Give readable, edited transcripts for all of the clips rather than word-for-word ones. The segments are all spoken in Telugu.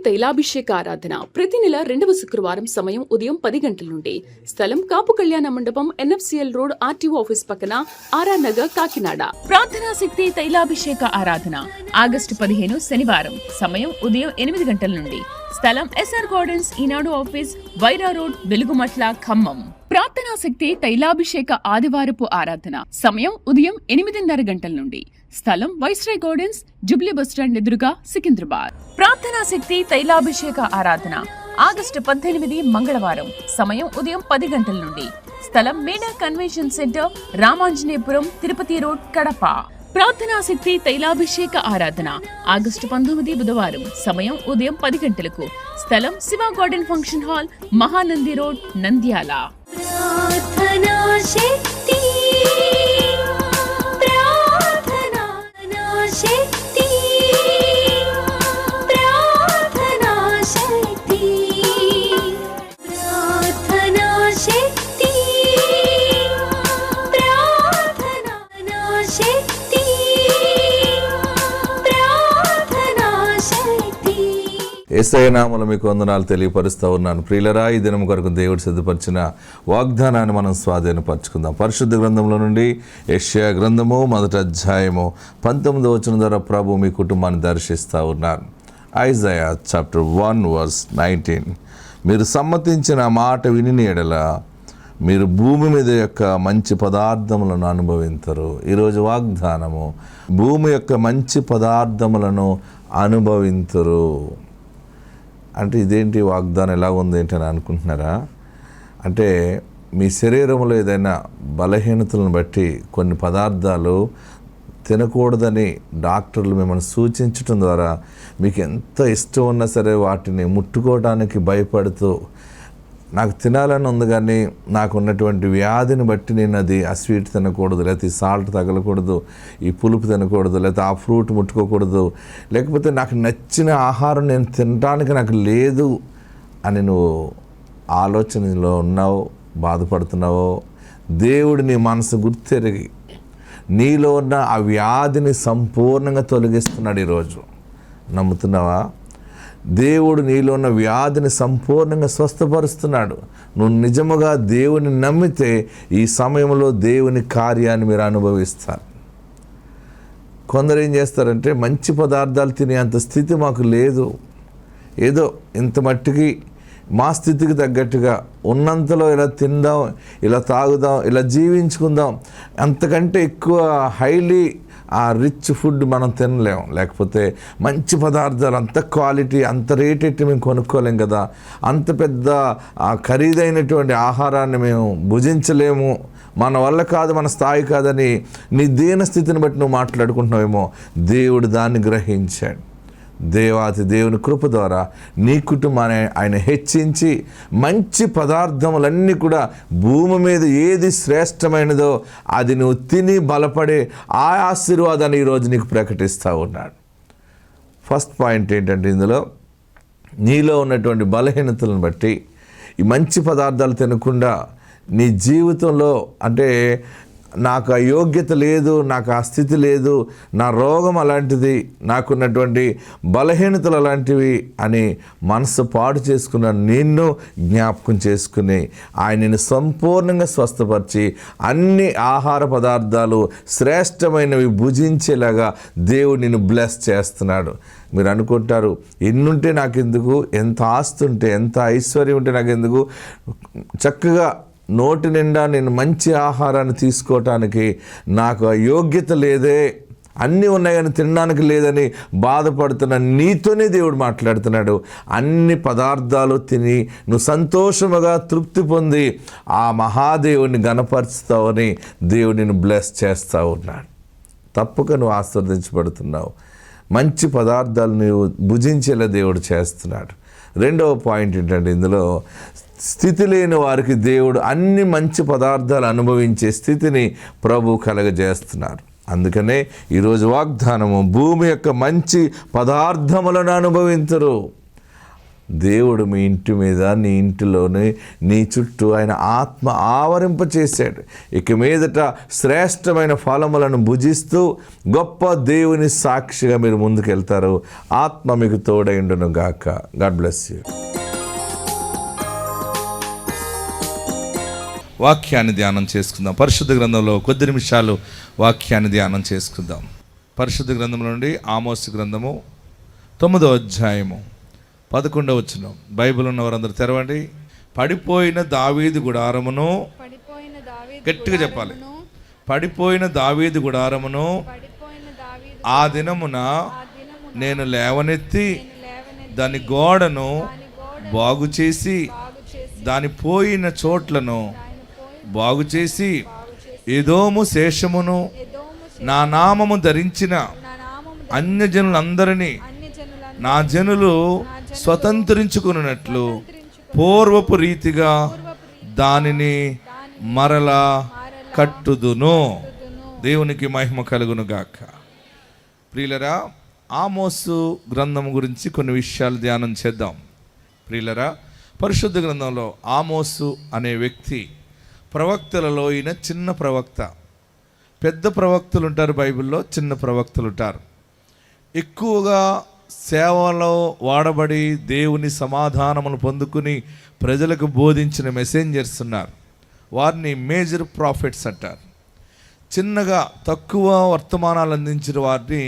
తైలాభిషేక ఆరాధన ప్రతి నెల 2వ శుక్రవారం సమయం ఉదయం 10 గంటల నుండి. స్థలం కాపు కళ్యాణ మండపం, NFCL రోడ్, RTO ఆఫీస్ పక్కన, ఆర్ఆర్ నగర్, కాకినాడ. ప్రార్థనా శక్తి తైలాభిషేక ఆరాధన ఆగస్టు 15 శనివారం సమయం ఉదయం 8 గంటల నుండి. స్థలం SR గార్డెన్స్, ఈనాడు ఆఫీస్, వైరా రోడ్, వెలుగుమట్ల, ఖమ్మం. ప్రార్థనా శక్తి తైలాభిషేక ఆదివారపు ఆరాధన సమయం ఉదయం 8:30 గంటల నుండి. స్థలం వైస్రాయ్ గార్డెన్స్, జుబ్లీ బస్టాండ్ ఎదురుగా, సికింద్రాబాద్. ప్రార్థనా శక్తి తైలాభిషేక ఆరాధన ఆగస్టు 18 మంగళవారం సమయం ఉదయం 10 గంటల నుండి. స్థలం Meda convention centre, Ramanjaneyapuram, Tirupati road, Kadapa. ప్రార్థనా శక్తి తైలాభిషేక ఆరాధన ఆగస్టు 19 బుధవారం సమయం ఉదయం 10 గంటలకు. స్థలం Shiva garden function hall, Mahanandi road, Nandyal. ప్రార్థనా శక్తి, ప్రార్థనా శక్తి, ప్రార్థనా శక్తి, ప్రార్థనా శక్తి, ప్రార్థనా శక్తి, ప్రార్థనా శక్తి. యేసయ్య నామములో మీకు వందనాలు తెలియపరుస్తూ ఉన్నాను. ప్రియులరా, ఈ దినం కొరకు దేవుడు సిద్ధపరిచిన వాగ్దానాన్ని మనం స్వాధీనపరచుకుందాం. పరిశుద్ధ గ్రంథంలో నుండి యెషయా గ్రంథము 1వ అధ్యాయము 19వ వచనం ద్వారా ప్రభు మీ కుటుంబాన్ని దర్శిస్తూ ఉన్నారు. Isaiah chapter 1 verse 19. మీరు సమ్మతించిన మాట విని ఎడల మీరు భూమి మీద యొక్క మంచి పదార్థములను అనుభవించరు. ఈరోజు వాగ్దానము, భూమి యొక్క మంచి పదార్థములను అనుభవించరు అంటే ఇదేంటి వాగ్దానం, ఎలా ఉంది ఏంటి అని అనుకుంటున్నారా? అంటే మీ శరీరంలో ఏదైనా బలహీనతలను బట్టి కొన్ని పదార్థాలు తినకూడదని డాక్టర్లు మిమ్మల్ని సూచించడం ద్వారా మీకు ఎంత ఇష్టం ఉన్నా సరే వాటిని ముట్టుకోవడానికి భయపడుతూ, నాకు తినాలని ఉంది కానీ నాకు ఉన్నటువంటి వ్యాధిని బట్టి నేను అది ఆ స్వీట్ తినకూడదు, లేకపోతే ఈ సాల్ట్ తగలకూడదు, ఈ పులుపు తినకూడదు, లేకపోతే ఆ ఫ్రూట్ ముట్టుకోకూడదు, లేకపోతే నాకు నచ్చిన ఆహారం నేను తినడానికి నాకు లేదు అని నువ్వు ఆలోచనలో ఉన్నావు, బాధపడుతున్నావో, దేవుడు నీ మనసు గుర్తెరిగి నీలో ఉన్న ఆ వ్యాధిని సంపూర్ణంగా తొలగిస్తున్నాడు. ఈరోజు నమ్ముతున్నావా? దేవుడు నీలో ఉన్న వ్యాధిని సంపూర్ణంగా స్వస్థపరుస్తున్నాడు. నువ్వు నిజముగా దేవుని నమ్మితే ఈ సమయంలో దేవుని కార్యాన్ని మీరు అనుభవిస్తారు. కొందరు ఏం చేస్తారంటే, మంచి పదార్థాలు తినే అంత స్థితి మాకు లేదు, ఏదో ఇంత మట్టికి మా స్థితికి తగ్గట్టుగా ఉన్నంతలో ఇలా తిందాం, ఇలా తాగుదాం, ఇలా జీవించుకుందాం, అంతకంటే ఎక్కువ హైలీ ఆ రిచ్ ఫుడ్ మనం తినలేము, లేకపోతే మంచి పదార్థాలు అంత క్వాలిటీ అంత రేట్ ఎట్టి మేము కొనుక్కోలేం కదా, అంత పెద్ద ఖరీదైనటువంటి ఆహారాన్ని మేము భుజించలేము, మన వల్ల కాదు, మన స్థాయి కాదని నీ దీన స్థితిని బట్టి నువ్వు మాట్లాడుకుంటున్నావేమో. దేవుడు దాన్ని గ్రహించాడు. దేవాతి దేవుని కృప ద్వారా నీ కుటుంబాన్ని ఆయన హెచ్చించి మంచి పదార్థములన్నీ కూడా భూమి మీద ఏది శ్రేష్టమైనదో అది నువ్వు తిని బలపడే ఆ ఆశీర్వాదాన్ని ఈరోజు నీకు ప్రకటిస్తూ ఉన్నాడు. ఫస్ట్ పాయింట్ ఏంటంటే, ఇందులో నీలో ఉన్నటువంటి బలహీనతలను బట్టి ఈ మంచి పదార్థాలు తినకుండా నీ జీవితంలో, అంటే నాకు ఆ యోగ్యత లేదు, నాకు ఆ స్థితి లేదు, నా రోగం అలాంటిది, నాకున్నటువంటి బలహీనతలు అలాంటివి అని మనసు పాడు చేసుకున్న నిన్ను జ్ఞాపకం చేసుకుని ఆయనను సంపూర్ణంగా స్వస్థపరిచి అన్ని ఆహార పదార్థాలు శ్రేష్టమైనవి భుజించేలాగా దేవుడు నిన్ను బ్లెస్ చేస్తున్నాడు. మీరు అనుకుంటారు, ఎన్నుంటే నాకెందుకు, ఎంత ఆస్తి ఉంటే, ఎంత ఐశ్వర్యం ఉంటే నాకెందుకు, చక్కగా నోటి నిండా నేను మంచి ఆహారాన్ని తీసుకోవటానికి నాకు ఆ యోగ్యత లేదే, అన్నీ ఉన్నాయి కానీ తినడానికి లేదని బాధపడుతున్న నీతోనే దేవుడు మాట్లాడుతున్నాడు. అన్ని పదార్థాలు తిని నువ్వు సంతోషముగా తృప్తి పొంది ఆ మహాదేవుని గణపరుస్తావని దేవుడు నిన్ను బ్లెస్ చేస్తూ ఉన్నాడు. తప్పక నువ్వు ఆశీర్వదించబడుతున్నావు. మంచి పదార్థాలు నువ్వు భుజించేలా దేవుడు చేస్తున్నాడు. రెండవ పాయింట్ ఏంటంటే, ఇందులో స్థితి లేని వారికి దేవుడు అన్ని మంచి పదార్థాలు అనుభవించే స్థితిని ప్రభు కలగజేస్తున్నారు. అందుకనే ఈరోజు వాగ్దానము, భూమి యొక్క మంచి పదార్థములను అనుభవించరు. దేవుడు మీ ఇంటి మీద, నీ ఇంటిలోనే, నీ చుట్టూ ఆయన ఆత్మ ఆవరింప చేశాడు. ఇక మీదట శ్రేష్టమైన ఫలములను భుజిస్తూ గొప్ప దేవుని సాక్షిగా మీరు ముందుకెళ్తారు. ఆత్మ మీకు తోడైండును గాక. God bless you. వాక్యాన్ని ధ్యానం చేసుకుందాం. పరిశుద్ధ గ్రంథంలో కొద్ది నిమిషాలు వాక్యాన్ని ధ్యానం చేసుకుందాం. పరిశుద్ధ గ్రంథం నుండి ఆమోసు గ్రంథము 9వ అధ్యాయము 11వ వచనం. బైబిల్ ఉన్నవారందరూ తెరవండి. పడిపోయిన దావీదు గుడారమును, గట్టిగా చెప్పాలి, పడిపోయిన దావీదు గుడారమును ఆ దినమున నేను లేవనెత్తి దాని గోడను బాగు చేసి దాని పోయిన చోట్లను బాగు చేసి ఎదోము శేషమును నా నామము ధరించిన అన్యజనులందరినీ నా జనులు స్వతంత్రించుకున్నట్లు పూర్వపు రీతిగా దానిని మరలా కట్టుదును. దేవునికి మహిమ కలుగును గాక. ప్రియులరా, ఆమోసు గ్రంథం గురించి కొన్ని విషయాలు ధ్యానం చేద్దాం. ప్రియులరా, పరిశుద్ధ గ్రంథంలో ఆమోసు అనే వ్యక్తి ప్రవక్తలలో ఈయన చిన్న ప్రవక్త. పెద్ద ప్రవక్తలు ఉంటారు బైబిల్లో, చిన్న ప్రవక్తలు ఉంటారు. ఎక్కువగా సేవలో వాడబడి దేవుని సమాధానమును పొందుకుని ప్రజలకు బోధించిన మెసెంజర్స్ ఉన్నారు. వారిని మేజర్ ప్రాఫిట్స్ అంటారు. చిన్నగా తక్కువ వర్తమానాలు అందించిన వారిని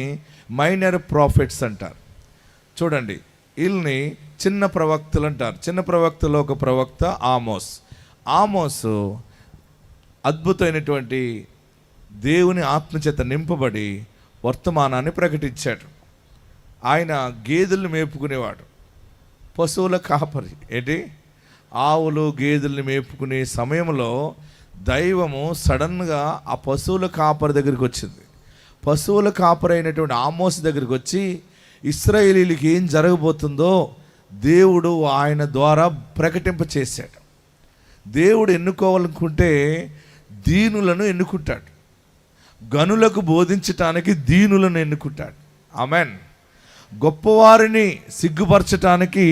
మైనర్ ప్రాఫిట్స్ అంటారు. చూడండి, వీళ్ళని చిన్న ప్రవక్తలు అంటారు. చిన్న ప్రవక్తలో ఒక ప్రవక్త ఆమోస్. ఆమోసు అద్భుతమైనటువంటి దేవుని ఆత్మచేత నింపబడి వర్తమానాన్ని ప్రకటించాడు. ఆయన గేదెలను మేపుకునేవాడు, పశువుల కాపరి. ఏంటి, ఆవులు గేదెల్ని మేపుకునే సమయంలో దైవము సడన్గా ఆ పశువుల కాపరి దగ్గరికి వచ్చింది. పశువుల కాపరి అయినటువంటి ఆమోస్ దగ్గరికి వచ్చి ఇశ్రాయేలీలకి ఏం జరగబోతుందో దేవుడు ఆయన ద్వారా ప్రకటింప చేశాడు. దేవుడు ఎన్నుకోవాలనుకుంటే దీనులను ఎన్నుకుంటాడు. గనులకు బోధించటానికి దీనులను ఎన్నుకుంటాడు. ఆమెన్. గొప్పవారిని సిగ్గుపరచటానికి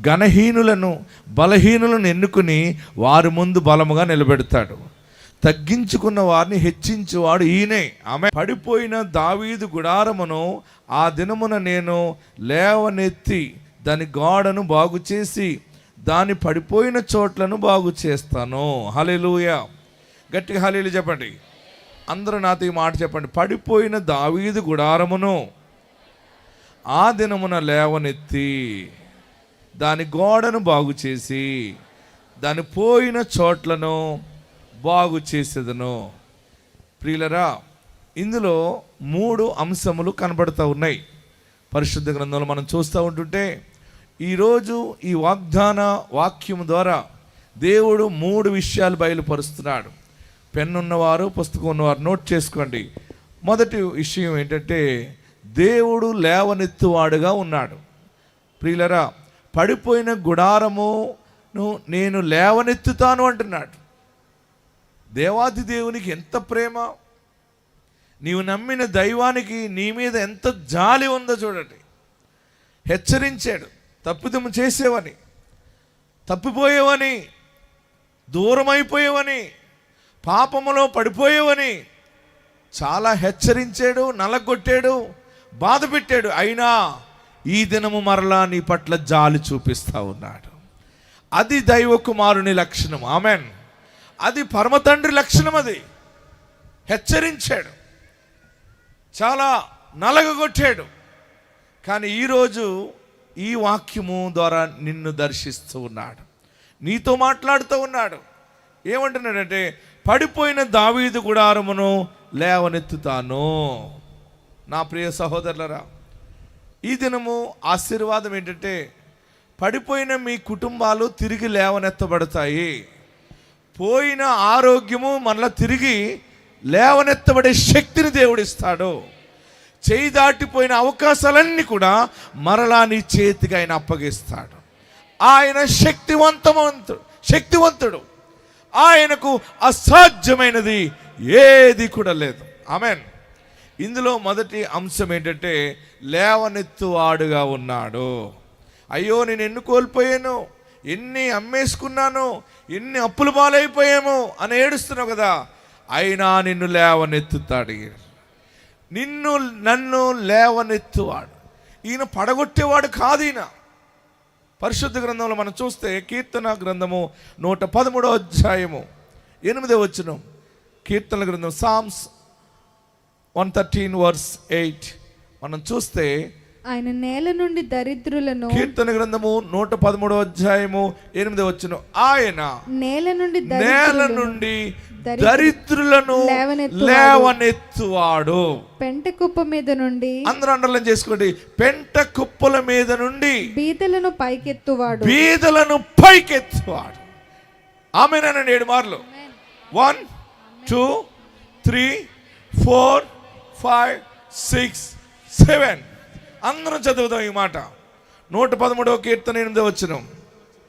ఘనహీనులను, బలహీనులను ఎన్నుకుని వారి ముందు బలముగా నిలబెడతాడు. తగ్గించుకున్న వారిని హెచ్చించువాడు ఈయనే. ఆమె. పడిపోయిన దావీదు గుడారమును ఆ దినమున నేను లేవనెత్తి దాని గోడను బాగు చేసి దాని పడిపోయిన చోట్లను బాగు చేస్తాను. హల్లెలూయా. గట్టిగా హల్లెలూయా చెప్పండి. అందరూ నాతో ఈ మాట చెప్పండి. పడిపోయిన దావీదు గుడారమును ఆ దినమున లేవనెత్తి దాని గోడను బాగు చేసి దాని పోయిన చోట్లను బాగు చేసేదను. ప్రియులరా, ఇందులో 3 అంశములు కనబడుతూ ఉన్నాయి పరిశుద్ధ గ్రంథంలో. మనం చూస్తూ ఉంటుంటే ఈరోజు ఈ వాగ్దాన వాక్యం ద్వారా దేవుడు 3 విషయాలు బయలుపరుస్తున్నాడు. పెన్నున్నవారు, పుస్తకం ఉన్నవారు నోట్ చేసుకోండి. మొదటి విషయం ఏంటంటే, దేవుడు లేవనెత్తువాడుగా ఉన్నాడు. ప్రియులరా, పడిపోయిన గుడారమును నేను లేవనెత్తుతాను అంటున్నాడు. దేవాది దేవునికి ఎంత ప్రేమ! నీవు నమ్మిన దైవానికి నీ మీద ఎంత జాలి ఉందో చూడండి. హెచ్చరించాడు, తప్పిదము చేసేవని, తప్పిపోయేవని, దూరమైపోయేవని, పాపములో పడిపోయేవని చాలా హెచ్చరించాడు, నలగొట్టాడు, బాధ పెట్టాడు. అయినా ఈ దినము మరలా నీ పట్ల జాలి చూపిస్తూ ఉన్నాడు. అది దైవ కుమారుని లక్షణం. ఆమెన్. అది పరమ తండ్రి లక్షణం. అది హెచ్చరించాడు, చాలా నలగొట్టాడు. కానీ ఈరోజు ఈ వాక్యము ద్వారా నిన్ను దర్శిస్తూ ఉన్నాడు, నీతో మాట్లాడుతూ ఉన్నాడు. ఏమంటున్నాడంటే, పడిపోయిన దావీదు గుడారమును లేవనెత్తుతాను. నా ప్రియ సహోదరులరా, ఈ దినము ఆశీర్వాదం ఏంటంటే, పడిపోయిన మీ కుటుంబాలు తిరిగి లేవనెత్తబడతాయి. పోయిన ఆరోగ్యము మరలా తిరిగి లేవనెత్తబడే శక్తిని దేవుడిస్తాడు. చేయి దాటిపోయిన అవకాశాలన్నీ కూడా మరలా నీ చేతికి ఆయన అప్పగిస్తాడు. ఆయన శక్తివంతుడు. ఆయనకు అసాధ్యమైనది ఏది కూడా లేదు. ఆమెన్. ఇందులో మొదటి అంశం ఏంటంటే, లేవనెత్తువాడుగా ఉన్నాడు. అయ్యో నేను ఎన్ని కోల్పోయాను, ఎన్ని అమ్మేసుకున్నాను, ఎన్ని అప్పులు పాలైపోయాము అని ఏడుస్తున్నావు కదా. అయినా నిన్ను లేవనెత్తుతాడు. నన్ను లేవనెత్తువాడు. ఈయన పడగొట్టేవాడు కాదు. ఈయన పరిశుద్ధ గ్రంథంలో మనం చూస్తే కీర్తన గ్రంథము 113వ అధ్యాయము 8వ వచనం. కీర్తన గ్రంథం సామ్స్ 113:8 మనం చూస్తే ఆయన నేల నుండి దరిద్రులను, కీర్తన గ్రంథము 113వ అధ్యాయము 8వ వచనం, ఆయన నేల నుండి దరిద్రులను లేవనెత్తువాడు. పెంట కుప్ప మీద నుండి, అందరూ అండర్లైన్ చేసుకోండి, పెంట కుప్పల మీద నుండి బీదలను పైకెత్తువాడు. ఆమేనండి 7 మార్లు. 1 2 3 4 5 6 7 అందరం చదువుదాం ఈ మాట. 113వ కీర్తన 8వ వచనం.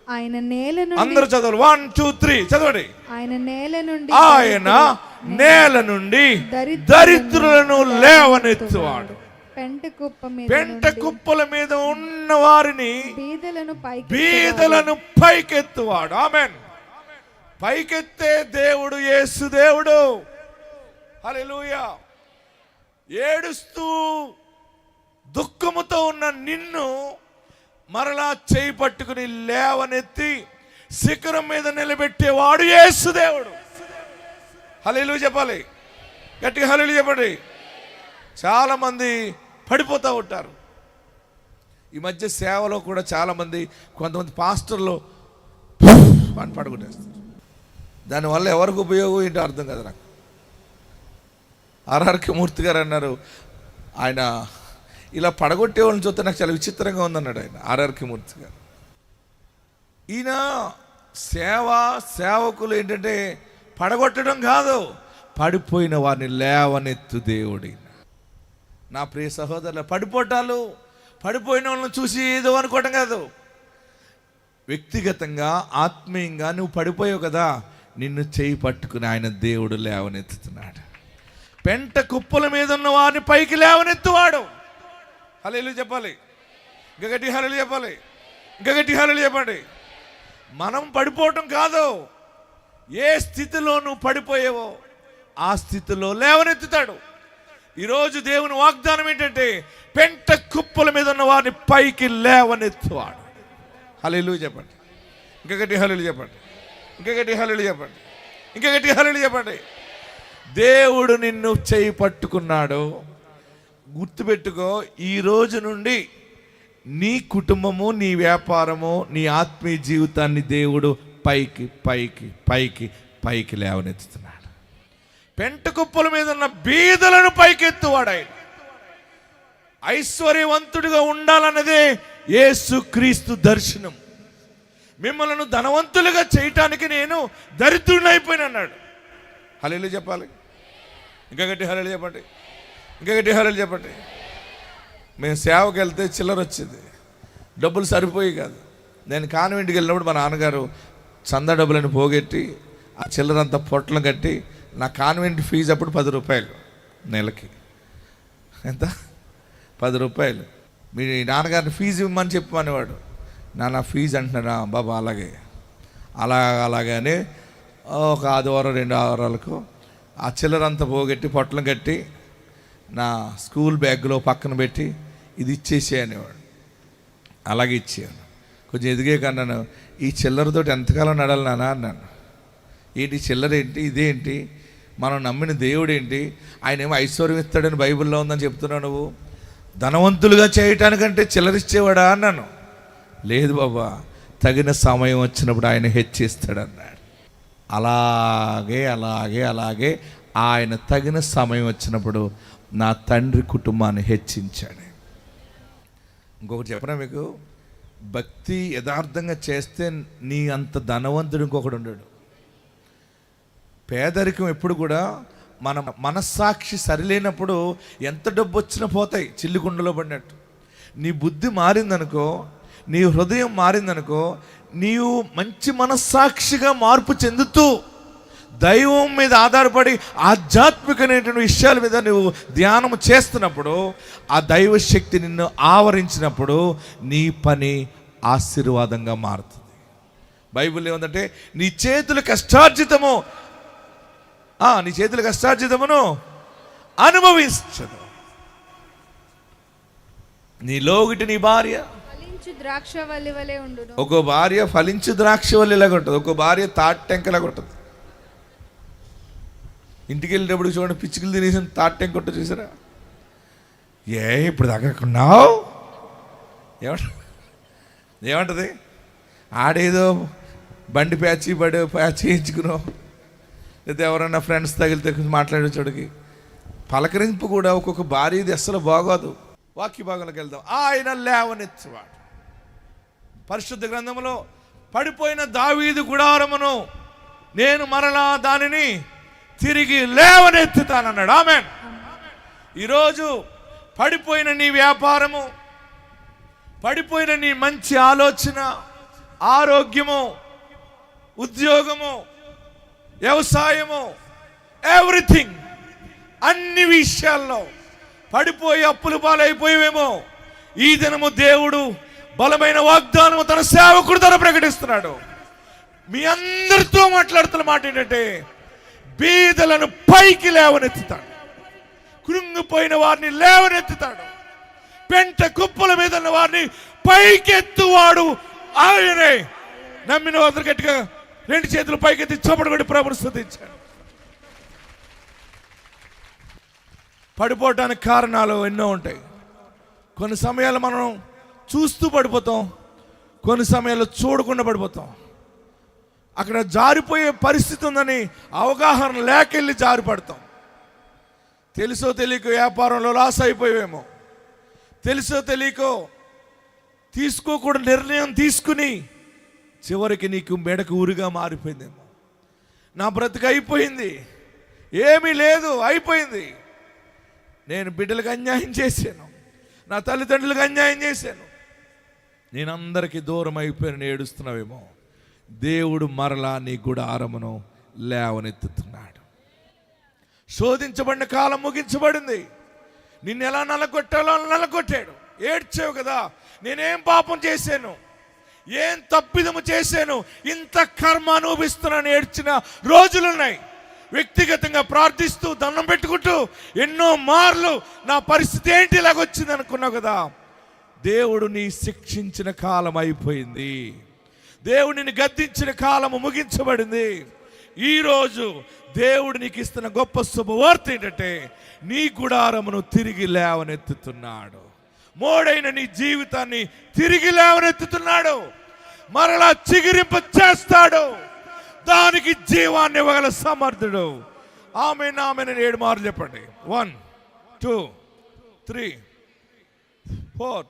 ఆయన నేల నుండి, అందరూ చదవాలి. 1 2 3 చదవండి. ఆయన నేల నుండి దరిద్రులను లేవనెత్తువాడు. పెంట కుప్పల మీద ఉన్న వారిని, బీదలను పైకెత్తువాడు. ఆమేన్. పైకెత్తే దేవుడు యేసు దేవుడు. హల్లెలూయా. ఏడుస్తూ దుఃఖముతో ఉన్న నిన్ను మరలా చేయి పట్టుకుని లేవనెత్తి శిఖరం మీద నిలబెట్టేవాడు యేసు దేవుడు. హల్లెలూయా చెప్పాలి, గట్టిగా హల్లెలూయా చెప్పండి. చాలా మంది పడిపోతూ ఉంటారు. ఈ మధ్య సేవలో కూడా చాలా మంది, కొంతమంది పాస్టర్లు అని పడుకుంటేస్తారు. దానివల్ల ఎవరికి ఉపయోగం ఏంటో అర్థం కదా నాకు. ఆర్ఆర్కే మూర్తి గారు అన్నారు, ఆయన ఇలా పడగొట్టే వాళ్ళని చూస్తే నాకు చాలా విచిత్రంగా ఉందన్నాడు ఆయన, ఆర్ఆర్కే మూర్తి గారు. ఈయన సేవకులు ఏంటంటే పడగొట్టడం కాదు, పడిపోయిన వారిని లేవనెత్తు దేవుడి. నా ప్రియ సహోదరులు, పడిపోయిన వాళ్ళని చూసి ఏదో అనుకోవటం కాదు. వ్యక్తిగతంగా ఆత్మీయంగా నువ్వు పడిపోయావు కదా, నిన్ను చేయి పట్టుకుని ఆయన దేవుడు లేవనెత్తుతున్నాడు. పెంట కుప్పల మీద ఉన్న వారిని పైకి లేవనెత్తువాడు. హల్లెలూయా చెప్పాలి, ఇంకా గట్టి హల్లెలూయా చెప్పాలి, ఇంకా గట్టి హల్లెలూయా చెప్పండి. మనం పడిపోవటం కాదు, ఏ స్థితిలో నువ్వు పడిపోయావో ఆ స్థితిలో లేవనెత్తుతాడు. ఈరోజు దేవుని వాగ్దానం ఏంటంటే పెంట కుప్పల మీద ఉన్న వారిని పైకి లేవనెత్తువాడు. హల్లెలూయా చెప్పండి, ఇంకా గట్టి హల్లెలూయా చెప్పండి, ఇంకా గట్టి హల్లెలూయా చెప్పండి, ఇంకా గట్టి హల్లెలూయా చెప్పండి. దేవుడు నిన్ను చేయి పట్టుకున్నాడు. గుర్తుపెట్టుకో, ఈ రోజు నుండి నీ కుటుంబము, నీ వ్యాపారము, నీ ఆత్మీయ జీవితాన్ని దేవుడు పైకి పైకి పైకి పైకి లేవనెత్తుతున్నాడు. పెంట కుప్పల మీద ఉన్న బీదలను పైకెత్తువాడు ఆయన. ఐశ్వర్యవంతుడిగా ఉండాలన్నదే యేసుక్రీస్తు దర్శనం. మిమ్మల్ని ధనవంతులుగా చేయటానికి నేను దరిద్రుడిని అయిపోయిన అన్నాడు. హల్లెలూయా చెప్పాలి, ఇంకా గట్టి హల్లెలూయా చెప్పండి, ఇంకా గట్టి హల్లెలూయా చెప్పండి. మేము సేవకి వెళ్తే చిల్లర వచ్చింది, డబ్బులు సరిపోయి కాదు. నేను కాన్వెంట్కి వెళ్ళినప్పుడు మా నాన్నగారు చందా డబ్బులను పోగొట్టి ఆ చిల్లరంతా పొట్లం కట్టి, నా కాన్వెంట్ ఫీజు అప్పుడు 10 రూపాయలు నెలకి. ఎంత? 10 రూపాయలు. మీ నాన్నగారిని ఫీజు ఇవ్వమని చెప్పమనేవాడు. నాన్న ఫీజు అంటున్నాడా బాబా, అలాగనే ఒక ఆదివారం 2 ఆదివారాలకు ఆ చిల్లరంతా పోగొట్టి పొట్లం కట్టి నా స్కూల్ బ్యాగ్లో పక్కన పెట్టి ఇది ఇచ్చేసే అనేవాడు. అలాగే ఇచ్చాను. కొంచెం ఎదిగే కన్నాను, ఈ చిల్లరతోటి ఎంతకాలం నడాలి నాన్న అన్నాను. ఏంటి చిల్లర ఏంటి, ఇదేంటి, మనం నమ్మిన దేవుడు ఏంటి, ఆయన ఏమో ఐశ్వర్యం ఇస్తాడని బైబిల్లో ఉందని చెప్తున్నావు, నువ్వు ధనవంతులుగా చేయటానికంటే చిల్లరిచ్చేవాడా అన్నాను. లేదు బాబా, తగిన సమయం వచ్చినప్పుడు ఆయన హెచ్చిస్తాడన్నాడు. అలాగే అలాగే అలాగే ఆయన తగిన సమయం వచ్చినప్పుడు నా తండ్రి కుటుంబాన్ని హెచ్చించాడు. ఇంకొకటి చెప్పనా మీకు, భక్తి యథార్థంగా చేస్తే నీ అంత ధనవంతుడు ఇంకొకడు ఉండడు. పేదరికం ఎప్పుడు కూడా మన మనస్సాక్షి సరిలేనప్పుడు ఎంత డబ్బు వచ్చినా పోతాయి, చిల్లికుండలో పడినట్టు. నీ బుద్ధి మారిందనుకో, నీ హృదయం మారిందనుకో, నీవు మంచి మనస్సాక్షిగా మార్పు చెందుతూ దైవం మీద ఆధారపడి ఆధ్యాత్మికమైనటువంటి విషయాల మీద నువ్వు ధ్యానం చేస్తున్నప్పుడు, ఆ దైవ శక్తి నిన్ను ఆవరించినప్పుడు నీ పని ఆశీర్వాదంగా మారుతుంది. బైబిల్ ఏముందంటే నీ చేతుల కష్టార్జితము నీ చేతుల కష్టార్జితమును అనుభవించదు. నీ లోగిటి నీ భార్య ఫలించు ద్రాక్షవల్లి వలె ఉండును. ఒక్కో భార్య ఫలించు ద్రాక్షవల్లిలాగా ఉంటుంది, ఒక్కో భార్య తాటెంకలాగా ఉంటుంది. ఇంటికి వెళ్ళేటప్పుడు చూడండి, పిచ్చుకలు తినేసిన తాటెంక ఉంటుంది చూసారా? ఇప్పుడు దాకా ఉన్నావు ఏమంటది? ఆడేదో బండి ప్యాచి వేయించుకున్నావు, లేదా ఎవరన్నా ఫ్రెండ్స్ తగిలితే మాట్లాడే చోటుకి పలకరింపు కూడా ఒక్కొక్క భార్యది అస్సలు బాగోదు. వాక్య భాగంలోకి వెళ్దాం. ఆయన లేవనెత్తువాడు. పరిశుద్ధ గ్రంథంలో పడిపోయిన దావీదు గుడారమును నేను మరలా దానిని తిరిగి లేవనెత్తుతానన్నాడు. ఆమేన్. ఈరోజు పడిపోయిన నీ వ్యాపారము, పడిపోయిన నీ మంచి ఆలోచన, ఆరోగ్యము, ఉద్యోగము, వ్యవసాయము, ఎవ్రీథింగ్, అన్ని విషయాల్లో పడిపోయి అప్పులు పాలైపోయేవేమో, ఈ దినము దేవుడు బలమైన వాగ్దానము తన సేవకుడు ద్వారా ప్రకటిస్తున్నాడు. మీ అందరితో మాట్లాడుతున్న మాట ఏంటంటే, బీదలను పైకి లేవనెత్తుతాడు, కృంగిపోయిన వారిని లేవనెత్తుతాడు, పెంట కుప్పల మీద ఉన్న వారిని పైకెత్తువాడు ఆయనే. నమ్మిన వారు గట్టిగా రెండు చేతులు పైకెత్తి చప్పట్లు కొట్టి ప్రభువును స్తుతించాడు. పడిపోవటానికి కారణాలు ఎన్నో ఉంటాయి. కొన్ని సమయాలు మనం చూస్తూ పడిపోతాం, కొన్ని సమయాల్లో చూడకుండా పడిపోతాం. అక్కడ జారిపోయే పరిస్థితి ఉందని అవగాహన లేకెళ్ళి జారి పడతాం. తెలుసో తెలియక వ్యాపారంలో లాస్ అయిపోయేమో, తెలుసో తెలియకో తీసుకోకూడదు నిర్ణయం తీసుకుని చివరికి నీకు మెడకు ఊరిగా మారిపోయిందేమో. నా బ్రతుకు అయిపోయింది, ఏమీ లేదు, అయిపోయింది, నేను బిడ్డలకు అన్యాయం చేశాను, నా తల్లిదండ్రులకు అన్యాయం చేశాను, నేను అందరికీ దూరం అయిపోయాను ఏడుస్తున్నావేమో. దేవుడు మరలా నీ గుడారమును లేవనెత్తుతున్నాడు. శోధించబడిన కాలం ముగించబడింది. నిన్ను ఎలా నలగొట్టాలో నలగొట్టాడు. ఏడ్చావు కదా, నేనేం పాపం చేశాను, ఏం తప్పిదము చేశాను, ఇంత కర్మ అనుభవిస్తున్నాను ఏడ్చిన రోజులున్నాయి. వ్యక్తిగతంగా ప్రార్థిస్తూ దండం పెట్టుకుంటూ ఎన్నో మార్లు నా పరిస్థితి ఏంటి ఇలాగొచ్చింది అనుకున్నావు కదా. దేవుడు నీ శిక్షించిన కాలం అయిపోయింది. దేవుడు నిన్ను గద్దించిన కాలము ముగించబడింది. ఈరోజు దేవుడు నీకు ఇస్తున్న గొప్ప శుభవార్త ఏంటంటే, నీ గుడారమును తిరిగి లేవనెత్తుతున్నాడు. మోడైన నీ జీవితాన్ని తిరిగి లేవనెత్తుతున్నాడు. మరలా చిగురింప చేస్తాడు. దానికి జీవాన్ని ఇవ్వగల సమర్థుడు. ఆమేన్ ఆమేన్ అని 7 మార్లు చెప్పండి. 1 2 3 4.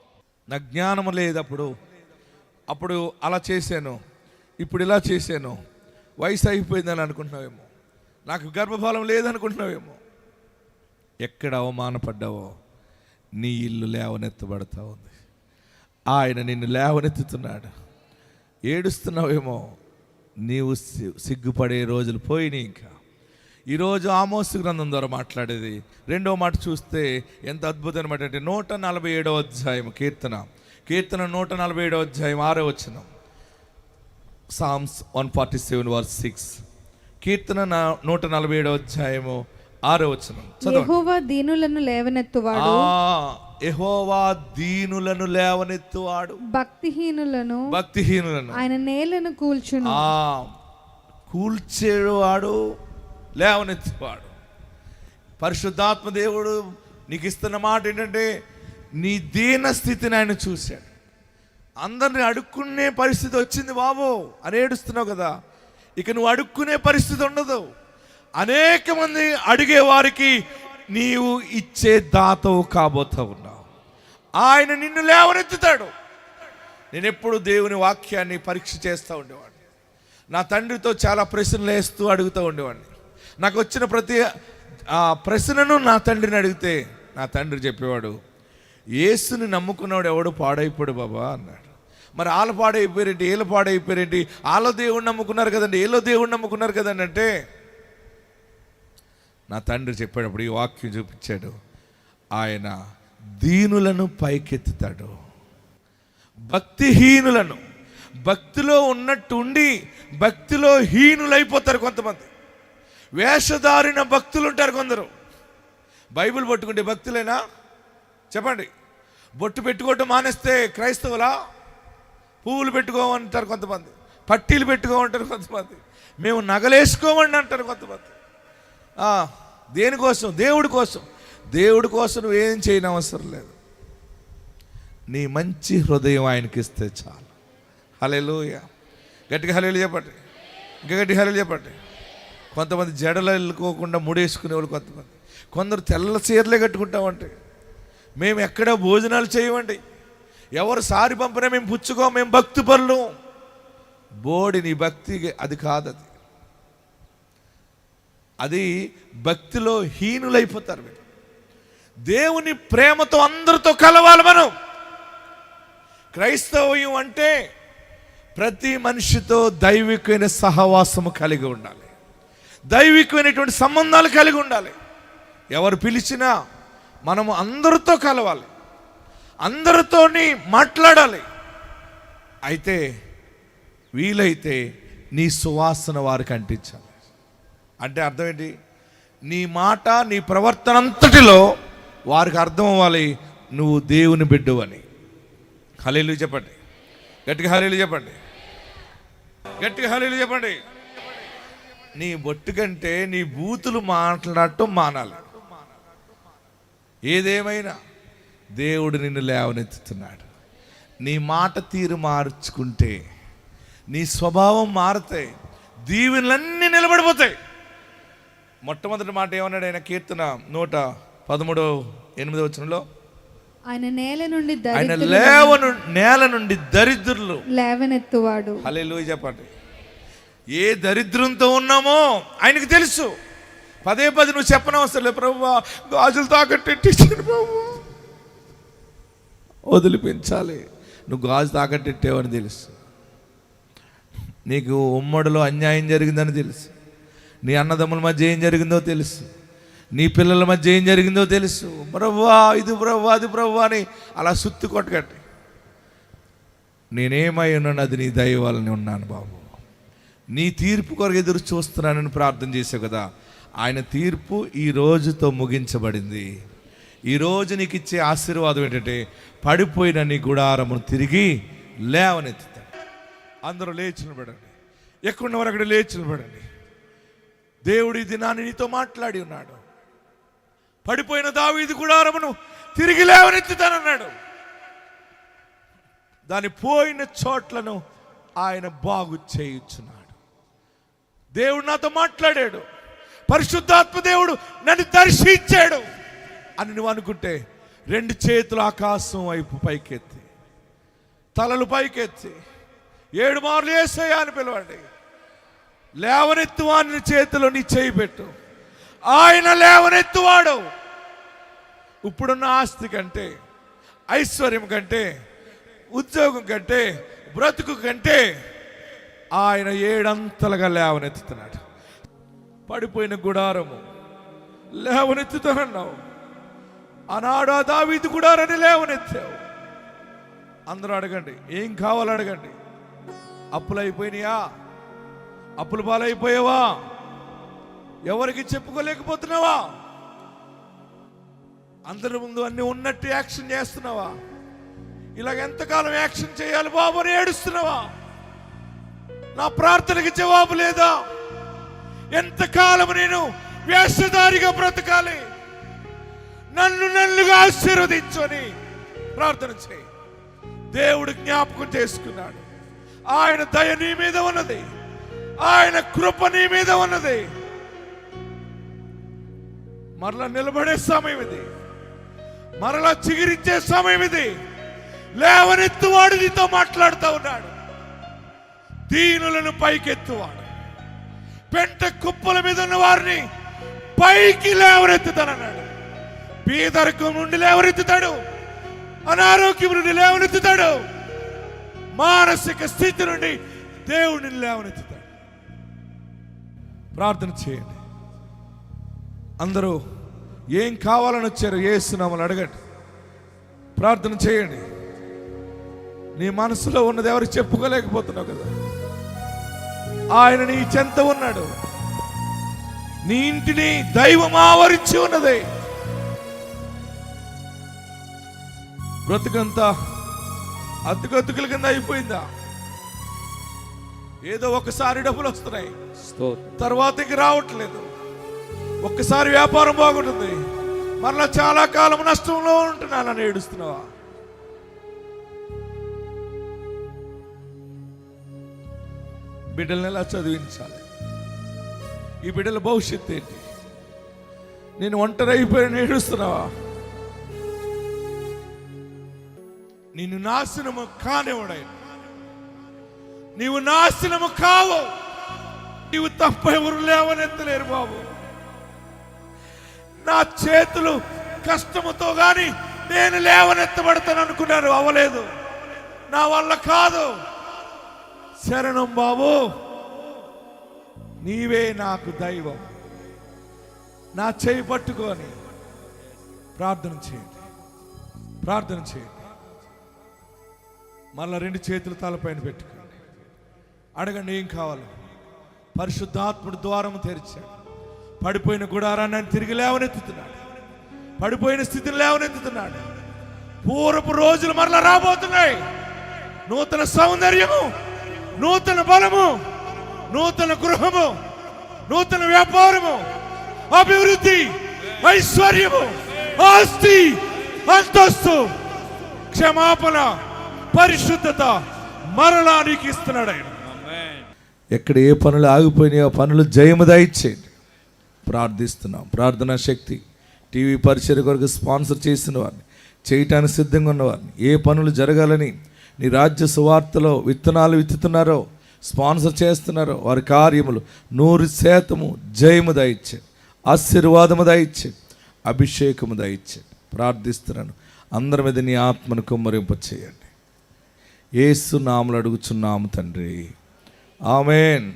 నా జ్ఞానము లేదప్పుడు, అప్పుడు అలా చేశాను, ఇప్పుడు ఇలా చేశాను, వయసు అయిపోయిందని అనుకుంటున్నావేమో, నాకు గర్భఫలం లేదనుకుంటున్నావేమో. ఎక్కడ అవమానపడ్డావో నీ ఇల్లు లేవనెత్తబడతా ఉంది. ఆయన నిన్ను లేవనెత్తుతున్నాడు. ఏడుస్తున్నావేమో, నీవు సిగ్గుపడే రోజులు పోయినాయి. ఇంకా ఈరోజు ఆమోసు గ్రంథం ద్వారా మాట్లాడేది రెండో మాట చూస్తే ఎంత అద్భుతమైన మాట అంటే 147వ అధ్యాయం కీర్తన 147వ అధ్యాయం 6వ వచనం. సామ్స్ 147:6. కీర్తన 147వ అధ్యాయము 6వ వచనం చదవండి. యెహోవా దీనులను లేవనెత్తువాడు, యెహోవా దీనులను లేవనెత్తువాడు, భక్తిహీనులను ఆయన నేలను కూల్చును. కూల్చేవాడు, లేవనెత్తువాడు. పరిశుద్ధాత్మ దేవుడు నీకు ఇస్తున్న మాట ఏంటంటే, నీ దీన స్థితిని ఆయన చూశాడు. అందరిని అడుక్కునే పరిస్థితి వచ్చింది బాబు అని ఏడుస్తున్నావు కదా, ఇక నువ్వు అడుక్కునే పరిస్థితి ఉండదు. అనేక మంది అడిగే వారికి నీవు ఇచ్చే దాతవు కాబోతా ఉన్నావు. ఆయన నిన్ను లేవనెత్తుతాడు. నేను ఎప్పుడు దేవుని వాక్యాన్ని పరీక్ష చేస్తూ ఉండేవాడిని. నా తండ్రితో చాలా ప్రశ్నలు వేస్తూ అడుగుతూ ఉండేవాడిని. నాకు వచ్చిన ప్రతి ప్రశ్నను నా తండ్రిని అడిగితే నా తండ్రి చెప్పేవాడు, యేసుని నమ్ముకున్నాడు ఎవడు పాడైపోడు బాబా అన్నాడు. మరి వాళ్ళ పాడైపోయారేంటి, వీళ్ళ పాడైపోయారేంటి, వాళ్ళ దేవుడిని నమ్ముకున్నారు కదండి, వీళ్ళ దేవుడిని నమ్ముకున్నారు కదండి అంటే, నా తండ్రి చెప్పేటప్పుడు ఈ వాక్యం చూపించాడు. ఆయన దీనులను పైకెత్తుతాడు, భక్తిహీనులను. భక్తిలో ఉన్నట్టు ఉండి భక్తిలో హీనులైపోతారు కొంతమంది. వేషధారిన భక్తులు ఉంటారు కొందరు. బైబిల్ పట్టుకుంటే భక్తులేనా చెప్పండి? బొట్టు పెట్టుకోవటం మానేస్తే క్రైస్తవులా? పువ్వులు పెట్టుకోమంటారు కొంతమంది, పట్టీలు పెట్టుకోమంటారు కొంతమంది, మేము నగలేసుకోమండి అంటారు కొంతమంది. దేనికోసం? దేవుడి కోసం. దేవుడి కోసం నువ్వేం చేయని అవసరం లేదు. నీ మంచి హృదయం ఆయనకి ఇస్తే చాలు. హల్లెలూయా. గట్టిగా హల్లెలూయా చెప్పండి. ఇంకా గట్టిగా హల్లెలూయా చెప్పండి. కొంతమంది జడలు వెళ్ళుకోకుండా ముడేసుకునేవాళ్ళు కొంతమంది. కొందరు తెల్ల చీరలే కట్టుకుంటామంటే మేము ఎక్కడ భోజనాలు చేయమండి, ఎవరు సారి పంపినా మేము పుచ్చుకో, మేము భక్తి పనులు. బోడి నీ భక్తి అది కాదది. అది భక్తిలో హీనులైపోతారు మీరు. దేవుని ప్రేమతో అందరితో కలవాలి మనం. క్రైస్తవ్యం అంటే ప్రతి మనిషితో దైవికమైన సహవాసము కలిగి ఉండాలి, దైవికమైనటువంటి సంబంధాలు కలిగి ఉండాలి. ఎవరు పిలిచినా మనము అందరితో కలవాలి, అందరితోని మాట్లాడాలి. అయితే వీలైతే నీ సువాసన వారికి అంటించాలి. అంటే అర్థం ఏంటి? నీ మాట నీ ప్రవర్తన అంతటిలో వారికి అర్థం అవ్వాలి నువ్వు దేవుని బిడ్డవని. హల్లెలూయా చెప్పండి. గట్టిగా హల్లెలూయా చెప్పండి. గట్టిగా హల్లెలూయా చెప్పండి. నీ బొట్టు కంటే నీ బూతులు మాట్లాడటం మానాలి. ఏదేమైనా దేవుడు నిన్ను లేవనెత్తుతున్నాడు. నీ మాట తీరు మార్చుకుంటే, నీ స్వభావం మారితే దీవెనలన్నీ నిలబడిపోతాయి. మొట్టమొదటి మాట ఏమన్నాడు ఆయన? కీర్తన 113:8 ఆయన నేల నుండి నేల నుండి దరిద్రులు లేవనెత్తువాడు. హల్లెలూయా చెప్పండి. ఏ దరిద్రంతో ఉన్నామో ఆయనకు తెలుసు. పదే నువ్వు చెప్పనవసరం లేదు. ప్రభువా గాజులు తాకట్టెట్టించాను బాబు, వదిలిపించాలి. నువ్వు గాజు తాకట్టెట్టావని తెలుసు, నీకు ఉమ్మడిలో అన్యాయం జరిగిందని తెలుసు, నీ అన్నదమ్ముల మధ్య ఏం జరిగిందో తెలుసు, నీ పిల్లల మధ్య ఏం జరిగిందో తెలుసు. ప్రభువా ఇది ప్రభువా అది ప్రభువా అని అలా సుత్తి కొట్టగట్టి, నేనేమై ఉన్నాను అది నీ దయ వలన ఉన్నాను బాబు, నీ తీర్పు కొరకు ఎదురు చూస్తున్నానని ప్రార్థన చేసావు కదా. ఆయన తీర్పు ఈ రోజుతో ముగించబడింది. ఈరోజు నీకు ఇచ్చే ఆశీర్వాదం ఏంటంటే పడిపోయిన నీ గుడారమును తిరిగి లేవనెత్తుతాడు. అందరూ లేచి నిలబడండి. ఎక్కడున్నవారు అక్కడ లేచి నిలబడండి. దేవుడు ఈ దినాన్ని నీతో మాట్లాడి ఉన్నాడు. పడిపోయిన దావీదు గుడారమును తిరిగి లేవనెత్తుతానన్నాడు. దాని పోయిన చోట్లను ఆయన బాగు చేయుచున్నాడు. దేవుడు నాతో మాట్లాడాడు, పరిశుద్ధాత్మ దేవుడు నన్ను దర్శించాడు అని నువ్వు అనుకుంటే 2 చేతులు ఆకాశం వైపు పైకెత్తి, తలలు పైకెత్తి 7 మార్లు యేసయ్యా అని పిలవండి. లేవనెత్తువాని చేతిలో నీ చేయి పెట్టు. ఆయన లేవనెత్తువాడు. ఇప్పుడున్న ఆస్తి కంటే, ఐశ్వర్యం కంటే, ఉద్యోగం కంటే, బ్రతుకు కంటే ఆయన 7 అంతలుగా లేవనెత్తుతున్నాడు. పడిపోయిన గుడారము లేవనెత్తుతానన్నావు. ఆనాడు ఆ దావీదు గుడారాన్ని లేవనెత్తావు. అందరూ అడగండి, ఏం కావాలో అడగండి. అప్పులు అయిపోయినాయా? అప్పులు పాలైపోయావా? ఎవరికి చెప్పుకోలేకపోతున్నావా? అందరి ముందు అన్ని ఉన్నట్టు యాక్షన్ చేస్తున్నావా? ఇలాగ ఎంతకాలం యాక్షన్ చేయాలి బాబు అని ఏడుస్తున్నావా? నా ప్రార్థనకి జవాబు లేదా? ఎంతకాలం నేను వేషధారిగా బ్రతకాలి? నన్నుగా ఆశీర్వదించని ప్రార్థన చేయి. దేవుడు జ్ఞాపకం చేసుకున్నాడు. ఆయన దయ నీ మీద ఉన్నది, ఆయన కృప నీ మీద ఉన్నది. మరలా నిలబడే సమయం ఇది, మరలా చిగిరించే సమయం ఇది. లేవనెత్తువాడు నీతో మాట్లాడుతూ ఉన్నాడు. దీనులను పైకెత్తువాడు, పెంట కుప్పల మీద ఉన్న వారిని పైకి లేవనెత్తుతానన్నాడు. బీదరికం నుండి లేవనెత్తుతాడు, అనారోగ్యం నుండి లేవనెత్తుతాడు, మానసిక స్థితి నుండి దేవుడిని లేవనెత్తుతాడు. ప్రార్థన చేయండి. అందరూ ఏం కావాలని వచ్చారు యేసు నామములో అడగండి. ప్రార్థన చేయండి. నీ మనసులో ఉన్నది ఎవరికి చెప్పుకోలేకపోతున్నావు కదా. ఆయన నీ చెంత ఉన్నాడు. నీ ఇంటిని దైవం ఆవరించి ఉన్నది. బ్రతుకంతా అతుకతుకుల కింద అయిపోయిందా? ఏదో ఒకసారి డబ్బులు వస్తున్నాయి, తర్వాత ఇంక రావట్లేదు. ఒక్కసారి వ్యాపారం బాగుంటుంది, మరలా చాలా కాలం నష్టంలో ఉంటున్నానని ఏడుస్తున్నావా? బిడ్డల్ని ఎలా చదివించాలి? ఈ బిడ్డల భవిష్యత్తు ఏంటి? నేను ఒంటరి అయిపోయిన ఏడుస్తున్నావా? నిన్ను నాశనము కానివ్వడాయి. నీవు నాశనము కావు. నీవు తప్ప ఎవరు లేవనెత్తలేరు బాబు. నా చేతులు కష్టముతో గాని నేను లేవనెత్తబడతాను అనుకున్నాను, అవ్వలేదు. నా వల్ల కాదు. శరణం బాబు, నీవే నాకు దైవం. నా చేయి పట్టుకొని ప్రార్థన చేయండి, ప్రార్థన చేయండి. మళ్ళా 2 చేతులు తలపైన పెట్టుకోండి. అడగండి ఏం కావాలి. పరిశుద్ధాత్ముడు ద్వారం తెరిచాడు. పడిపోయిన గుడారాన్ని ఆయన తిరిగి లేవనెత్తుతున్నాడు. పడిపోయిన స్థితిని లేవనెత్తుతున్నాడు. పూర్వపు రోజులు మరలా రాబోతున్నాయి. నూతన సౌందర్యము, నూతన బలము, నూతన గృహము, నూతన వ్యాపారము, అభివృద్ధి, ఐశ్వర్యము, ఆస్తి, అంతస్తు, క్షమాపణ, పరిశుద్ధత మరలా నీకు ఇస్తున్నాడు ఆయన. ఎక్కడ ఏ పనులు ఆగిపోయినాయో ఆ పనులు జయము దయచేయండి. ప్రార్థిస్తున్నాం. ప్రార్థనా శక్తి టీవీ పరిచర్య కొరకు స్పాన్సర్ చేసిన వారిని, చేయటానికి సిద్ధంగా ఉన్నవారిని, ఏ పనులు జరగాలని నీ రాజ్య సువార్తలో విత్తనాలు విత్తుతున్నారో, స్పాన్సర్ చేస్తున్నారో, వారి కార్యములు 100% జయము దయచేయండి, ఆశీర్వాదము దయచేయండి, అభిషేకము దయచేయండి. ప్రార్థిస్తున్నాను. అందరి మీద నీ ఆత్మను కుమ్మరింప చేయండి. యేసు నామములో అడుగుచున్నాము తండ్రి, ఆమేన్.